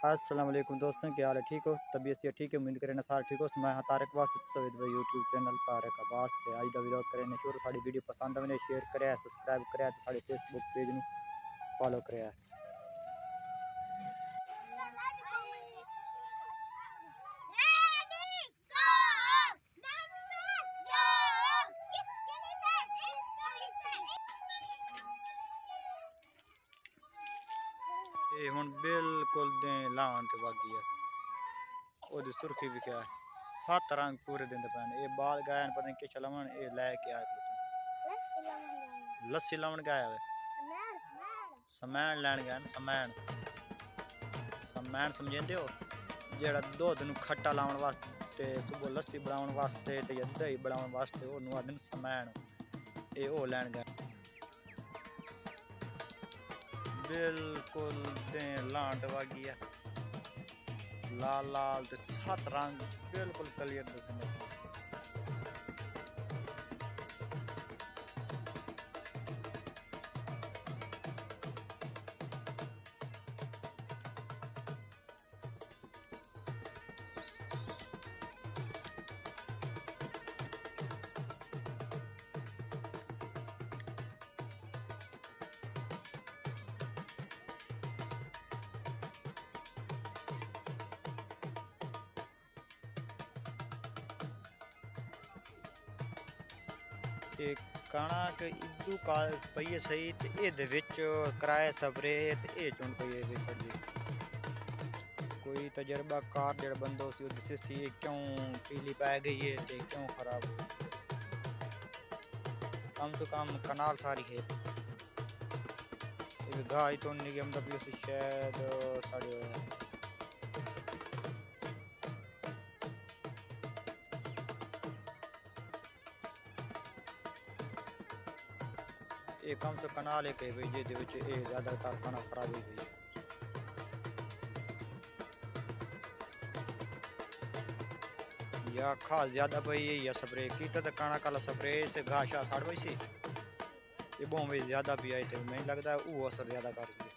अस्सलाम वालेकुम दोस्तों, क्या हाल है? ठीक हो? तबीयत से ठीक है? उम्मीद करें सारे ठीक हो। मैं हाँ तारक वास सवेद भाई यूट्यूब चैनल तारक आवास से आज का व्लॉग करें शुरू। साड़ी वीडियो पसंद आवे शेयर करें, सब्सक्राइब करें, तो साढ़े फेसबुक पेज में फॉलो करें। ये हुण बिल्कुल दे लान ते वागी है ओदी सुर्खी भी क्या है 7 रंग पूरे दिन पैन। ये बाल गायन पता नहीं के चलावन ये लेके आए लस्सी लावन गया है समैन लैन गया समैन समैन समझेंदे हो जेड़ा दूध नूं खट्टा लावन वास्ते सुबह लस्सी बनावन वास्ते ते दही बनावन वास्ते ओनू आखदे समैन ये ओ लैन गया बिल्कुल दे लांट वागी है लाल लाल ते 7 रंग बिल्कुल क्लियर दिसने। एक कणक इदू काल पईए सही ते एदे विच कराए स्प्रे ते ए चुन पईए वे सड़ी कोई तजर्बाकार जेड़ा बंदो सी दिसे सी क्यों पीली पै गई है ते क्यों खराब हो कम तो कम कनाल सारी है ये गाय तो निगम दा भी शायद साड़ी है ये कम तो कनाल एक है जे दे विच ए ज्यादातर खाना खराब हो गई या खास ज्यादा पई या स्प्रे की तो काना काला स्प्रे से घास शा साड़ वैसे ये बॉम्बे ज्यादा भी आई थे मैं लगता है वो असर ज्यादा कर गई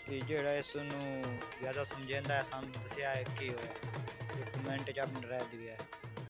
कि जेड़ा इसनु ज्यादा समझेंदा है सानू दसिया है की होया कमेंट च अपने राय दिया है।